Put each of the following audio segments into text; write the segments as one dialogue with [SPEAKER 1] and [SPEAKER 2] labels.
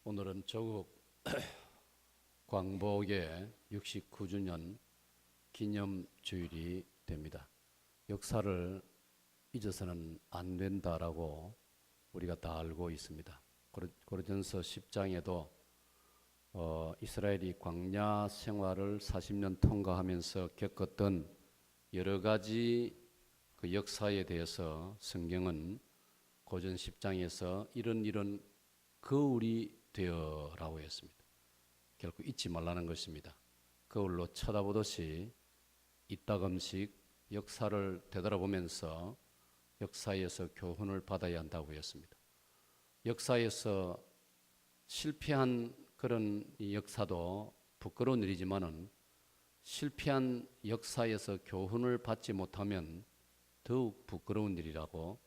[SPEAKER 1] 오늘은 조국 광복의 69주년 기념주일이 됩니다. 역사를 잊어서는 안 된다라고 우리가 다 알고 있습니다. 고린도전서 10장에도 이스라엘이 광야 생활을 40년 통과하면서 겪었던 여러 가지 그 역사에 대해서 성경은 고전 10장에서 이런 거울이 되어라고 했습니다. 결코 잊지 말라는 것입니다. 거울로 쳐다보듯이 이따금씩 역사를 되돌아보면서 역사에서 교훈을 받아야 한다고 했습니다. 역사에서 실패한 그런 역사도 부끄러운 일이지만은 실패한 역사에서 교훈을 받지 못하면 더욱 부끄러운 일이라고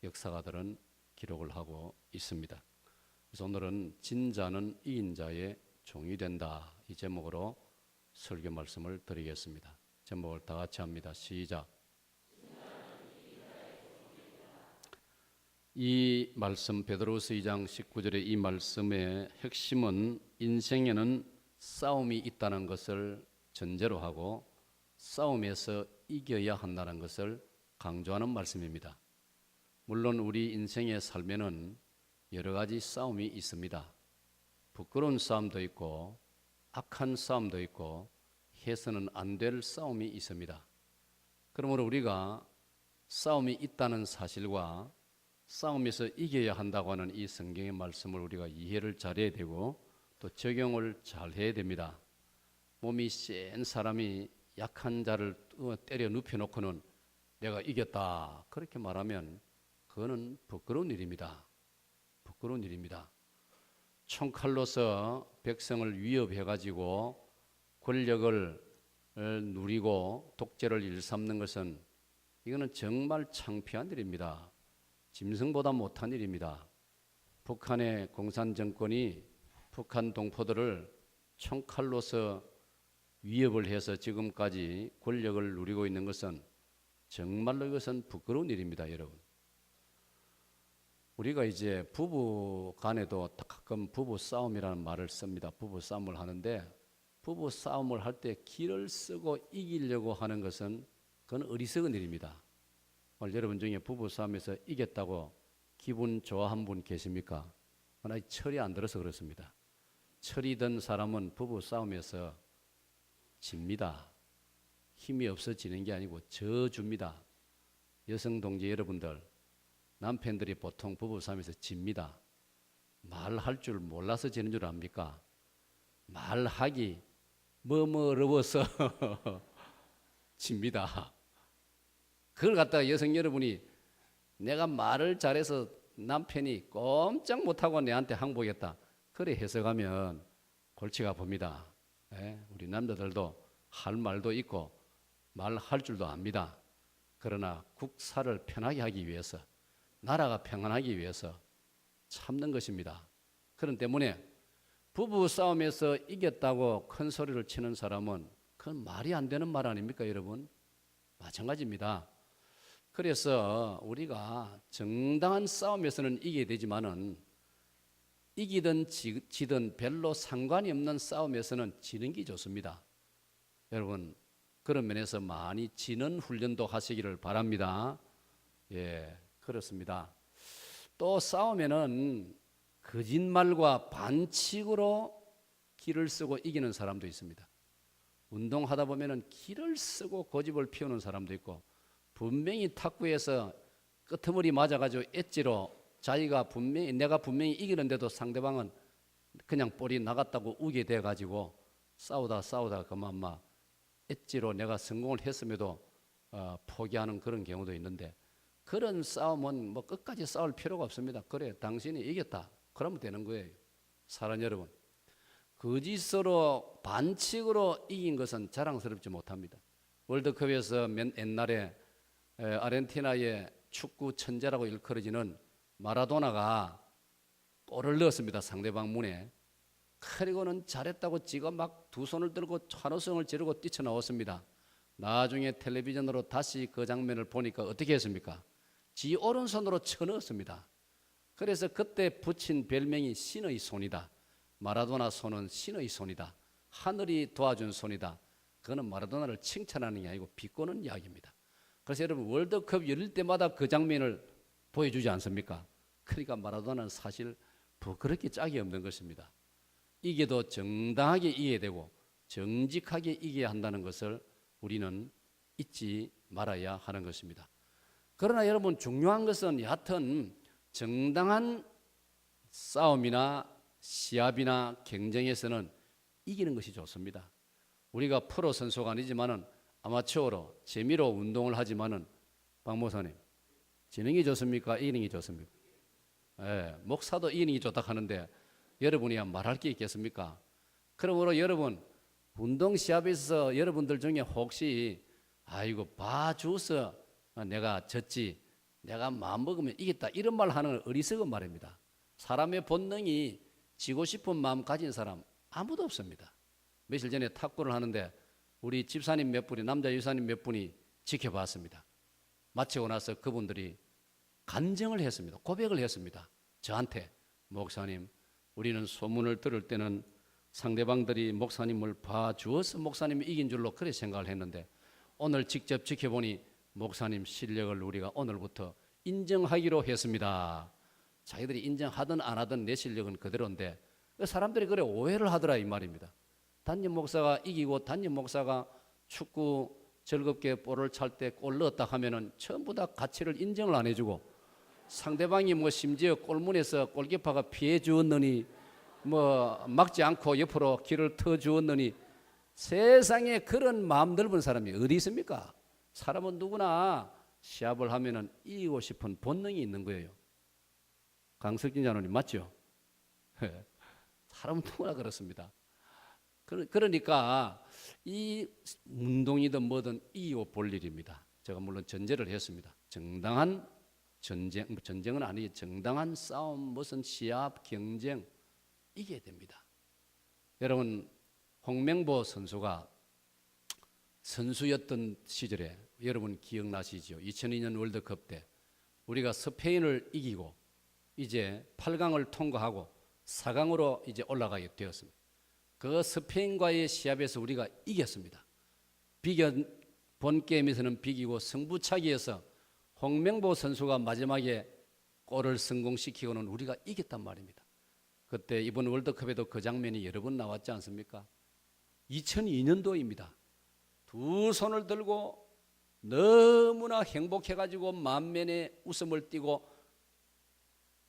[SPEAKER 1] 역사가들은 기록을 하고 있습니다. 그래서 오늘은 진자는 이긴 자의 종이 된다, 이 제목으로 설교 말씀을 드리겠습니다. 제목을 다 같이 합니다. 시작. 이 말씀 베드로서 2장 19절의 이 말씀의 핵심은 인생에는 싸움이 있다는 것을 전제로 하고 싸움에서 이겨야 한다는 것을 강조하는 말씀입니다. 물론 우리 인생의 삶에는 여러 가지 싸움이 있습니다. 부끄러운 싸움도 있고 악한 싸움도 있고 해서는 안 될 싸움이 있습니다. 그러므로 우리가 싸움이 있다는 사실과 싸움에서 이겨야 한다고 하는 이 성경의 말씀을 우리가 이해를 잘해야 되고 또 적용을 잘해야 됩니다. 몸이 센 사람이 약한 자를 때려 눕혀놓고는 내가 이겼다 그렇게 말하면 그거는 부끄러운 일입니다. 부끄러운 일입니다. 총칼로서 백성을 위협해가지고 권력을 누리고 독재를 일삼는 것은 이거는 정말 창피한 일입니다. 짐승보다 못한 일입니다. 북한의 공산정권이 북한 동포들을 총칼로서 위협을 해서 지금까지 권력을 누리고 있는 것은 정말로 이것은 부끄러운 일입니다, 여러분. 우리가 이제 부부 간에도 가끔 부부 싸움이라는 말을 씁니다. 부부 싸움을 하는데 부부 싸움을 할 때 기를 쓰고 이기려고 하는 것은 그건 어리석은 일입니다. 오늘 여러분 중에 부부 싸움에서 이겼다고 기분 좋아한 분 계십니까? 아직 철이 안 들어서 그렇습니다. 철이 든 사람은 부부 싸움에서 집니다. 힘이 없어지는 게 아니고 져줍니다. 여성 동지 여러분들, 남편들이 보통 부부 싸움에서 집니다. 말할 줄 몰라서 지는 줄 압니까? 말하기 머뭇러워서 집니다. 그걸 갖다가 여성 여러분이 내가 말을 잘해서 남편이 꼼짝 못하고 내한테 항복했다 그래 해석하면 골치가 아픕니다. 우리 남자들도 할 말도 있고 말할 줄도 압니다. 그러나 국사를 편하게 하기 위해서 나라가 평안하기 위해서 참는 것입니다. 그런 때문에 부부 싸움에서 이겼다고 큰 소리를 치는 사람은 그건 말이 안 되는 말 아닙니까, 여러분? 마찬가지입니다. 그래서 우리가 정당한 싸움에서는 이겨야 되지만은 이기든 지든 별로 상관이 없는 싸움에서는 지는 게 좋습니다. 여러분, 그런 면에서 많이 지는 훈련도 하시기를 바랍니다. 예, 그렇습니다. 또 싸움에는 거짓말과 반칙으로 기를 쓰고 이기는 사람도 있습니다. 운동하다 보면은 기를 쓰고 고집을 피우는 사람도 있고 분명히 탁구에서 끄트머리 맞아가지고 엣지로 내가 분명히 이기는데도 상대방은 그냥 볼이 나갔다고 우게 돼가지고 싸우다 그만 막 엣지로 내가 성공을 했음에도 포기하는 그런 경우도 있는데 그런 싸움은 뭐 끝까지 싸울 필요가 없습니다. 그래 당신이 이겼다 그러면 되는 거예요. 사랑 여러분, 거짓으로 반칙으로 이긴 것은 자랑스럽지 못합니다. 월드컵에서 옛날에 아르헨티나의 축구 천재라고 일컬어지는 마라도나가 골을 넣었습니다. 상대방 문에. 그리고는 잘했다고 지가 막 두 손을 들고 환호성을 지르고 뛰쳐나왔습니다. 나중에 텔레비전으로 다시 그 장면을 보니까 어떻게 했습니까? 지 오른손으로 쳐넣었습니다. 그래서 그때 붙인 별명이 신의 손이다. 마라도나 손은 신의 손이다. 하늘이 도와준 손이다. 그거는 마라도나를 칭찬하는 게 아니고 비꼬는 이야기입니다. 그래서 여러분 월드컵 열릴 때마다 그 장면을 보여주지 않습니까? 그러니까 마라도나는 사실 부끄럽게 짝이 없는 것입니다. 이게도 정당하게 이겨야 되고 정직하게 이겨야 한다는 것을 우리는 잊지 말아야 하는 것입니다. 그러나 여러분 중요한 것은 여하튼 정당한 싸움이나 시합이나 경쟁에서는 이기는 것이 좋습니다. 우리가 프로 선수가 아니지만은 아마추어로 재미로 운동을 하지만은 박 목사님 지는 게 좋습니까? 이기는 게 좋습니까? 예, 목사도 이기는 게 좋다 하는데 여러분이 말할 게 있겠습니까? 그러므로 여러분 운동 시합에 있어서 여러분들 중에 혹시 아이고 봐주서 내가 졌지 내가 마음먹으면 이겼다 이런 말 하는 건 어리석은 말입니다. 사람의 본능이 지고 싶은 마음 가진 사람 아무도 없습니다. 며칠 전에 탁구를 하는데 우리 집사님 몇 분이 남자 유사님 몇 분이 지켜봤습니다. 마치고 나서 그분들이 간증을 했습니다. 고백을 했습니다. 저한테 목사님 우리는 소문을 들을 때는 상대방들이 목사님을 봐주어서 목사님이 이긴 줄로 그렇게 생각을 했는데 오늘 직접 지켜보니 목사님 실력을 우리가 오늘부터 인정하기로 했습니다. 자기들이 인정하든 안 하든 내 실력은 그대로인데 사람들이 그래 오해를 하더라 이 말입니다. 담임 목사가 이기고 담임 목사가 축구 즐겁게 볼을 찰 때 골 넣었다 하면은 전부 다 가치를 인정을 안 해주고 상대방이 뭐 심지어 골문에서 골키퍼가 피해 주었느니 뭐 막지 않고 옆으로 길을 터 주었느니 세상에 그런 마음 넓은 사람이 어디 있습니까? 사람은 누구나 시합을 하면은 이기고 싶은 본능이 있는 거예요. 강석진 장로님 맞죠? 사람은 누구나 그렇습니다. 그러니까 이 운동이든 뭐든 이기고 볼 일입니다. 제가 물론 전제를 했습니다. 정당한 전쟁은 아니에요. 정당한 싸움, 무슨 시합, 경쟁 이겨야 됩니다. 여러분 홍명보 선수가 선수였던 시절에 여러분 기억나시죠? 2002년 월드컵 때 우리가 스페인을 이기고 이제 8강을 통과하고 4강으로 이제 올라가게 되었습니다. 그 스페인과의 시합에서 우리가 이겼습니다. 본 게임에서는 비기고 승부차기에서 홍명보 선수가 마지막에 골을 성공시키고는 우리가 이겼단 말입니다. 그때 이번 월드컵에도 그 장면이 여러 번 나왔지 않습니까? 2002년도입니다. 두 손을 들고 너무나 행복해가지고 만면에 웃음을 띠고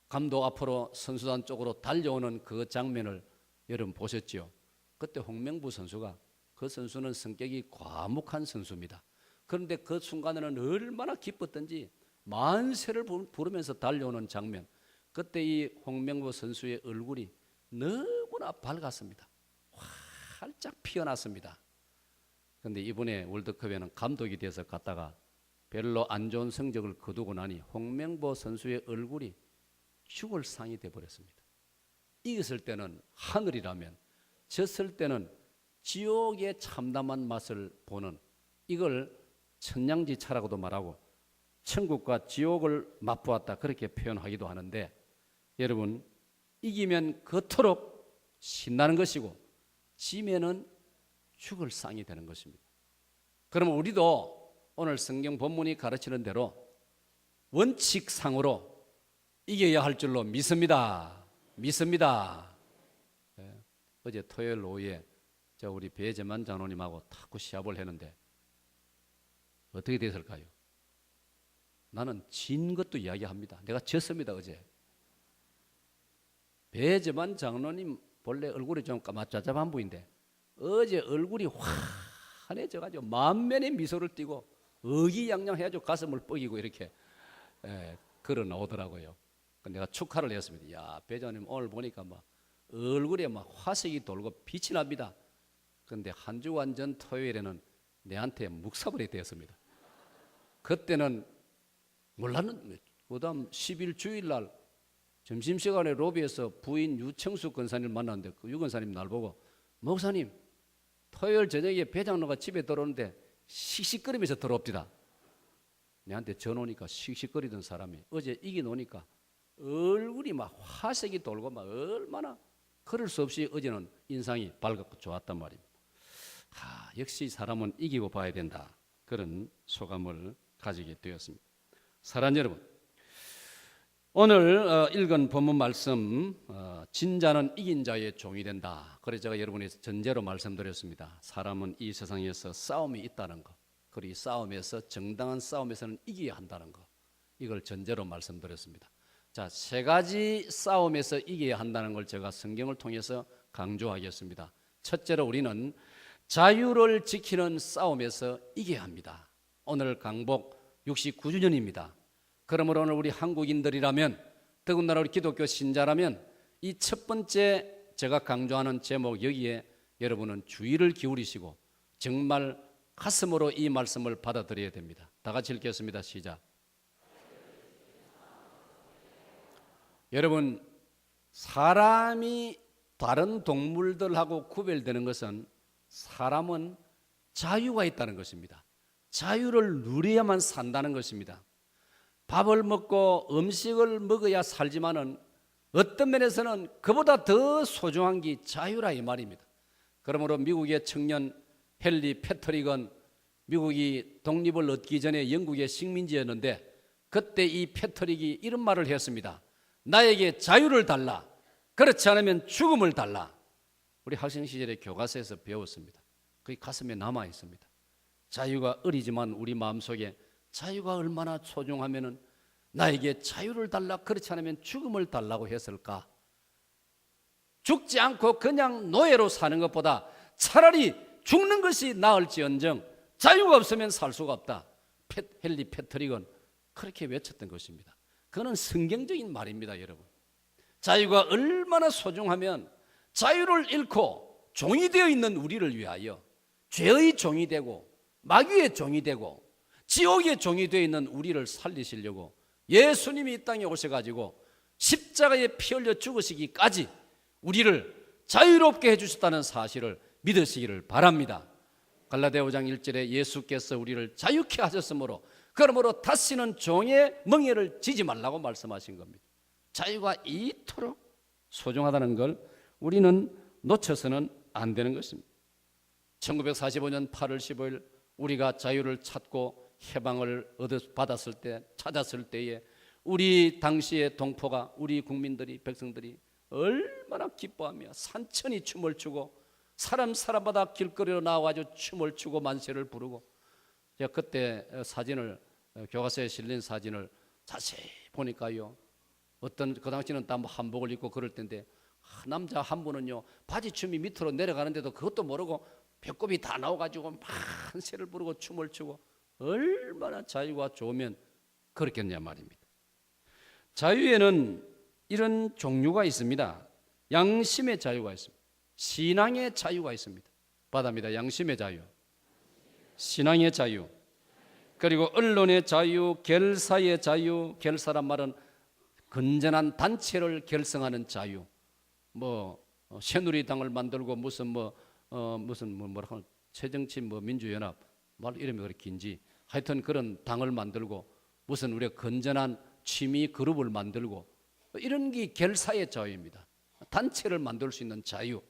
[SPEAKER 1] 감독 앞으로 선수단 쪽으로 달려오는 그 장면을 여러분 보셨죠? 그때 홍명보 선수가 그 선수는 성격이 과묵한 선수입니다. 그런데 그 순간에는 얼마나 기뻤던지 만세를 부르면서 달려오는 장면. 그때 이 홍명보 선수의 얼굴이 너무나 밝았습니다. 활짝 피어났습니다. 그런데 이번에 월드컵에는 감독이 돼서 갔다가 별로 안 좋은 성적을 거두고 나니 홍명보 선수의 얼굴이 죽을 상이 되어버렸습니다. 이겼을 때는 하늘이라면 졌을 때는 지옥의 참담한 맛을 보는 이걸 천냥지차라고도 말하고 천국과 지옥을 맛보았다 그렇게 표현하기도 하는데 여러분 이기면 그토록 신나는 것이고 지면은 죽을 상이 되는 것입니다. 그러면 우리도 오늘 성경 본문이 가르치는 대로 원칙상으로 이겨야 할 줄로 믿습니다. 네. 어제 토요일 오후에 우리 배재만 장로님하고 탁구 시합을 했는데 어떻게 됐을까요? 나는 진 것도 이야기합니다. 내가 졌습니다 어제. 배재만 장로님 본래 얼굴이 좀 까맣자잡한 분인데 어제 얼굴이 환해져가지고 만면의 미소를 띠고 의기양양해가지고 가슴을 뻐기고 이렇게 걸어 나오더라고요. 내가 축하를 했습니다. 야, 배장님 오늘 보니까 막 얼굴에 막 화색이 돌고 빛이 납니다. 그런데 한 주간 전 토요일에는 내한테 묵사발이 되었습니다. 그때는 몰랐는데 그다음 10일 주일날 점심시간에 로비에서 부인 유청수 권사님을 만났는데 그 유 권사님 날 보고 목사님 토요일 저녁에 배장로가 집에 들어오는데 씩씩거리면서 들어옵디다. 내한테 전오니까 씩씩거리던 사람이 어제 이겨놓으니까 얼굴이 막 화색이 돌고 막 얼마나 그럴 수 없이 어제는 인상이 밝았고 좋았단 말입니다. 역시 사람은 이기고 봐야 된다. 그런 소감을 가지게 되었습니다. 사랑하는 여러분, 오늘 읽은 본문 말씀, 진자는 이긴 자의 종이 된다. 그래서 제가 여러분이 전제로 말씀드렸습니다. 사람은 이 세상에서 싸움이 있다는 것, 그리고 이 싸움에서 정당한 싸움에서는 이겨야 한다는 것, 이걸 전제로 말씀드렸습니다. 자, 세 가지 싸움에서 이겨야 한다는 걸 제가 성경을 통해서 강조하겠습니다. 첫째로 우리는 자유를 지키는 싸움에서 이겨야 합니다. 오늘 강복 69주년입니다. 그러므로 오늘 우리 한국인들이라면, 더군다나 우리 기독교 신자라면 이 첫 번째 제가 강조하는 제목, 여기에 여러분은 주의를 기울이시고 정말 가슴으로 이 말씀을 받아들여야 됩니다. 다 같이 읽겠습니다. 시작. 여러분, 사람이 다른 동물들하고 구별되는 것은 사람은 자유가 있다는 것입니다. 자유를 누려야만 산다는 것입니다. 밥을 먹고 음식을 먹어야 살지만은 어떤 면에서는 그보다 더 소중한 게 자유라 이 말입니다. 그러므로 미국의 청년 헨리 패트릭은 미국이 독립을 얻기 전에 영국의 식민지였는데 그때 이 패트릭이 이런 말을 했습니다. 나에게 자유를 달라. 그렇지 않으면 죽음을 달라. 우리 학생 시절에 교과서에서 배웠습니다. 그게 가슴에 남아 있습니다. 자유가 어리지만 우리 마음속에 자유가 얼마나 소중하면은 나에게 자유를 달라, 그렇지 않으면 죽음을 달라고 했을까? 죽지 않고 그냥 노예로 사는 것보다 차라리 죽는 것이 나을지언정 자유가 없으면 살 수가 없다. 헨리 패트릭은 그렇게 외쳤던 것입니다. 그는 성경적인 말입니다, 여러분. 자유가 얼마나 소중하면 자유를 잃고 종이 되어 있는 우리를 위하여 죄의 종이 되고 마귀의 종이 되고 지옥의 종이 되어 있는 우리를 살리시려고 예수님이 이 땅에 오셔가지고 십자가에 피 흘려 죽으시기까지 우리를 자유롭게 해주셨다는 사실을 믿으시기를 바랍니다. 갈라디아 5장 1절에 예수께서 우리를 자유케 하셨으므로 그러므로 다시는 종의 멍에를 지지 말라고 말씀하신 겁니다. 자유가 이토록 소중하다는 걸 우리는 놓쳐서는 안 되는 것입니다. 1945년 8월 15일 우리가 자유를 찾고 해방을 찾았을 때에 우리 당시의 동포가, 우리 국민들이, 백성들이 얼마나 기뻐하며 산천히 춤을 추고 사람마다 길거리로 나와가지고 춤을 추고 만세를 부르고, 제가 그때 사진을, 교과서에 실린 사진을 자세히 보니까요, 어떤 그 당시는 다 한복을 입고 그럴 텐데 남자 한 분은요 바지춤이 밑으로 내려가는데도 그것도 모르고 배꼽이 다 나와가지고 만세를 부르고 춤을 추고, 얼마나 자유가 좋으면 그렇겠냐 말입니다. 자유에는 이런 종류가 있습니다. 양심의 자유가 있습니다. 신앙의 자유가 있습니다. 받아입니다. 양심의 자유, 신앙의 자유, 그리고 언론의 자유, 결사의 자유. 결사란 말은 건전한 단체를 결성하는 자유. 새누리당을 만들고 무슨 새정치 민주연합 말 이름이 그렇게 긴지 하여튼 그런 당을 만들고 무슨 우리가 건전한 취미 그룹을 만들고 이런 게 결사의 자유입니다. 단체를 만들 수 있는 자유.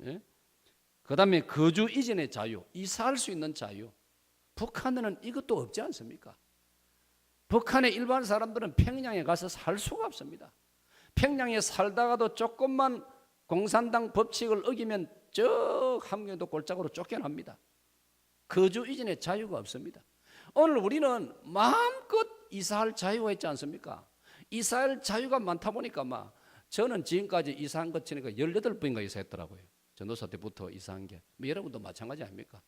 [SPEAKER 1] 예? 그 다음에 거주 이전의 자유, 이사할 수 있는 자유. 북한에는 이것도 없지 않습니까? 북한의 일반 사람들은 평양에 가서 살 수가 없습니다. 평양에 살다가도 조금만 공산당 법칙을 어기면 저 함경도 골짜기로 쫓겨납니다. 거주 이전의 자유가 없습니다. 오늘 우리는 마음껏 이사할 자유가 있지 않습니까? 이사할 자유가 많다 보니까 저는 지금까지 이사한 것 치니까 18번인가 이사했더라고요. 전도사 때부터 이사한 게. 여러분도 마찬가지 아닙니까?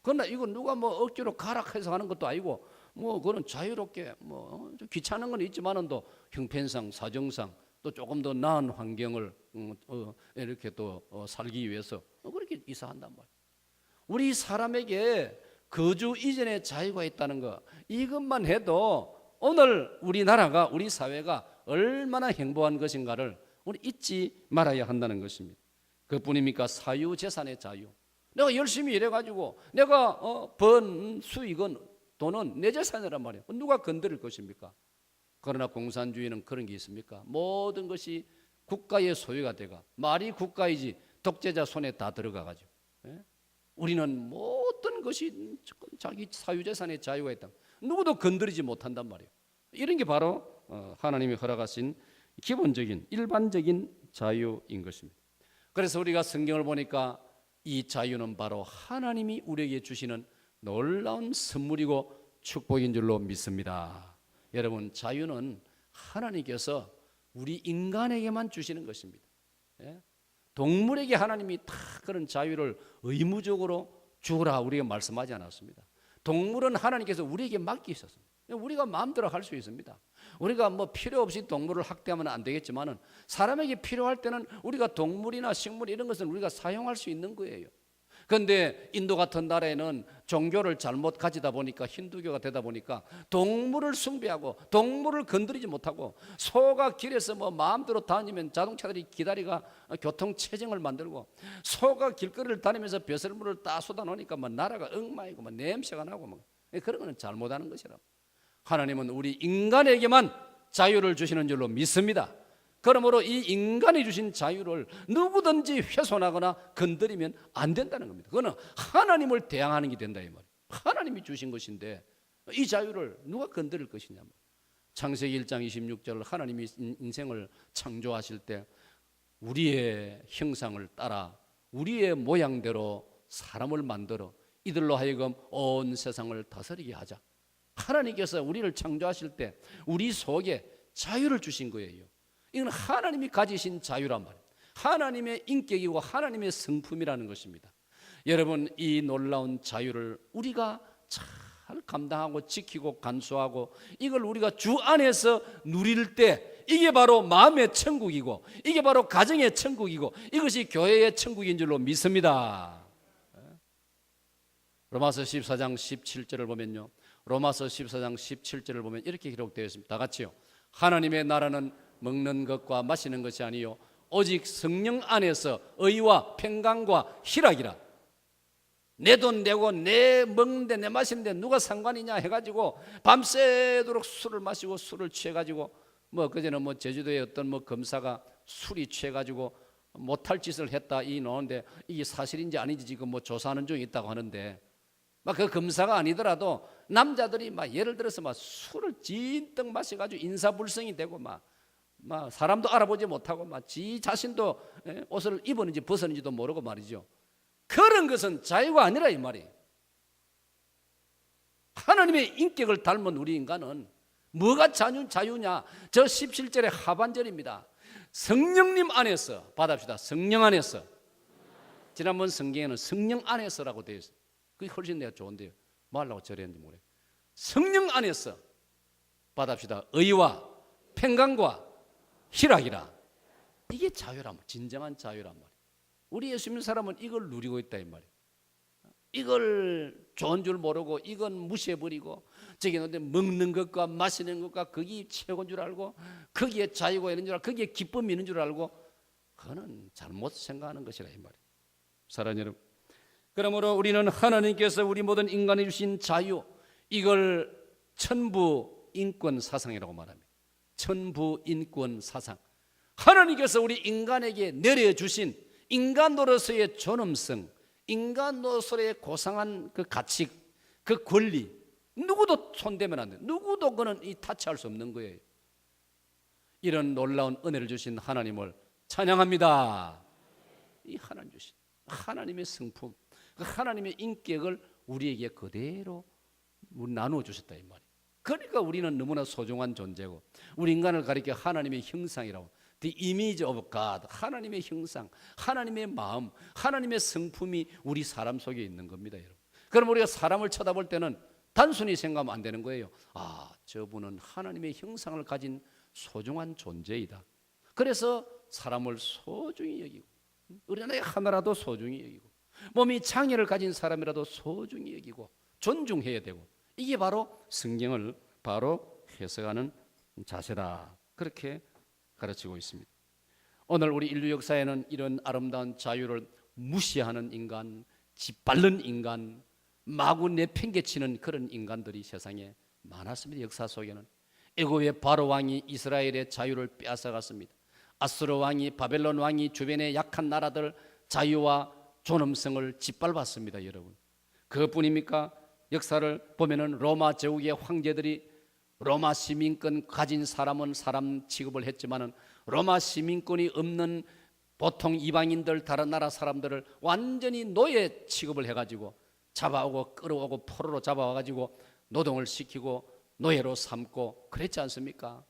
[SPEAKER 1] 그러나 이거 누가 억지로 가라 해서 하는 것도 아니고 그거는 자유롭게 좀 귀찮은 건 있지만은 또 형편상 사정상 또 조금 더 나은 환경을 이렇게 또 살기 위해서 그렇게 이사한단 말이에요. 우리 사람에게 거주 이전의 자유가 있다는 거, 이것만 해도 오늘 우리나라가, 우리 사회가 얼마나 행복한 것인가를 우리 잊지 말아야 한다는 것입니다. 그뿐입니까? 사유재산의 자유. 내가 열심히 일해가지고 내가 번 수익은, 돈은 내 재산이란 말이에요. 누가 건드릴 것입니까? 그러나 공산주의는 그런 게 있습니까? 모든 것이 국가의 소유가 돼가 말이 국가이지 독재자 손에 다 들어가가지고 우리는 모든 것이 자기 사유재산의 자유가 있다. 누구도 건드리지 못한단 말이에요. 이런 게 바로 하나님이 허락하신 기본적인 일반적인 자유인 것입니다. 그래서 우리가 성경을 보니까 이 자유는 바로 하나님이 우리에게 주시는 놀라운 선물이고 축복인 줄로 믿습니다. 여러분, 자유는 하나님께서 우리 인간에게만 주시는 것입니다. 동물에게 하나님이 다 그런 자유를 의무적으로 주라 우리가 말씀하지 않았습니다. 동물은 하나님께서 우리에게 맡기셨습니다. 우리가 마음대로 할 수 있습니다. 우리가 뭐 필요 없이 동물을 학대하면 안 되겠지만은 사람에게 필요할 때는 우리가 동물이나 식물 이런 것은 우리가 사용할 수 있는 거예요. 그런데 인도 같은 나라에는 종교를 잘못 가지다 보니까 힌두교가 되다 보니까 동물을 숭배하고 동물을 건드리지 못하고 소가 길에서 뭐 마음대로 다니면 자동차들이 기다리가 교통체증을 만들고 소가 길거리를 다니면서 벼슬물을 다 쏟아 놓으니까 뭐 나라가 엉망이고 뭐 냄새가 나고 뭐 그런 거는 잘못하는 것이라. 하나님은 우리 인간에게만 자유를 주시는 줄로 믿습니다. 그러므로 이 인간이 주신 자유를 누구든지 훼손하거나 건드리면 안 된다는 겁니다. 그거는 하나님을 대항하는 게 된다 이 말이에요. 하나님이 주신 것인데 이 자유를 누가 건드릴 것이냐. 창세기 1장 26절 하나님이 인생을 창조하실 때 우리의 형상을 따라 우리의 모양대로 사람을 만들어 이들로 하여금 온 세상을 다스리게 하자. 하나님께서 우리를 창조하실 때 우리 속에 자유를 주신 거예요. 이건 하나님이 가지신 자유란 말이에요. 하나님의 인격이고 하나님의 성품이라는 것입니다. 여러분, 이 놀라운 자유를 우리가 잘 감당하고 지키고 간수하고 이걸 우리가 주 안에서 누릴 때 이게 바로 마음의 천국이고 이게 바로 가정의 천국이고 이것이 교회의 천국인 줄로 믿습니다. 로마서 14장 17절을 보면요, 로마서 14장 17절을 보면 이렇게 기록되어 있습니다. 다 같이요. 하나님의 나라는 먹는 것과 마시는 것이 아니요 오직 성령 안에서 의와 평강과 희락이라. 내 돈 내고 내 먹는데 내 마시는데 누가 상관이냐 해가지고 밤새도록 술을 마시고 술을 취해가지고 뭐 그전에 뭐 제주도에 어떤 뭐 검사가 술이 취해가지고 못할 짓을 했다 이 나오는데 이게 사실인지 아닌지 지금 뭐 조사하는 중에 있다고 하는데 막 그 검사가 아니더라도 남자들이 막 예를 들어서 막 술을 진떡 마셔가지고 인사불성이 되고 막 사람도 알아보지 못하고 막 지 자신도 옷을 입었는지 벗었는지도 모르고 말이죠. 그런 것은 자유가 아니라 이 말이에요. 하나님의 인격을 닮은 우리 인간은 뭐가 자유냐? 저 17절의 하반절입니다. 성령님 안에서 받읍시다. 성령 안에서. 지난번 성경에는 성령 안에서라고 되어 있어요. 그게 훨씬 내가 좋은데요. 뭐 하려고 저랬는지 모르겠어요. 성령 안에서 받읍시다. 의와 평강과 희락이라. 이게 자유란 말이에요. 진정한 자유란 말이에요. 우리 예수 믿는 사람은 이걸 누리고 있다 이 말이에요. 이걸 좋은 줄 모르고 이건 무시해버리고 저기 있는데 먹는 것과 마시는 것과 그게 최고인 줄 알고 거기에 자유가 있는 줄 알고 거기에 기쁨이 있는 줄 알고 그거는 잘못 생각하는 것이라 이 말이에요. 사랑하는 여러분, 그러므로 우리는 하나님께서 우리 모든 인간에 주신 자유, 이걸 천부인권 사상이라고 말합니다. 천부인권 사상. 하나님께서 우리 인간에게 내려주신 인간으로서의 존엄성, 인간으로서의 고상한 그 가치, 그 권리, 누구도 손대면 안 돼요. 누구도 그는 타치할 수 없는 거예요. 이런 놀라운 은혜를 주신 하나님을 찬양합니다. 이 하나님 주신 하나님의 성품, 그 하나님의 인격을 우리에게 그대로 나누어 주셨다 이 말이에요. 그러니까 우리는 너무나 소중한 존재고 우리 인간을 가리켜 하나님의 형상이라고, The image of God, 하나님의 형상, 하나님의 마음, 하나님의 성품이 우리 사람 속에 있는 겁니다, 여러분. 그럼 우리가 사람을 쳐다볼 때는 단순히 생각하면 안 되는 거예요. 아, 저분은 하나님의 형상을 가진 소중한 존재이다. 그래서 사람을 소중히 여기고 어린아이 하나라도 소중히 여기고 몸이 장애를 가진 사람이라도 소중히 여기고 존중해야 되고, 이게 바로 성경을 바로 해석하는 자세다, 그렇게 가르치고 있습니다. 오늘 우리 인류 역사에는 이런 아름다운 자유를 무시하는 인간, 짓밟는 인간, 마구 내팽개치는 그런 인간들이 세상에 많았습니다. 역사 속에는 애굽의 바로 왕이 이스라엘의 자유를 빼앗아갔습니다. 아수르 왕이, 바벨론 왕이 주변의 약한 나라들 자유와 존엄성을 짓밟았습니다. 여러분, 그것뿐입니까? 역사를 보면은 로마 제국의 황제들이 로마 시민권 가진 사람은 사람 취급을 했지만은 로마 시민권이 없는 보통 이방인들, 다른 나라 사람들을 완전히 노예 취급을 해가지고 잡아오고 끌어오고 포로로 잡아와가지고 노동을 시키고 노예로 삼고 그랬지 않습니까?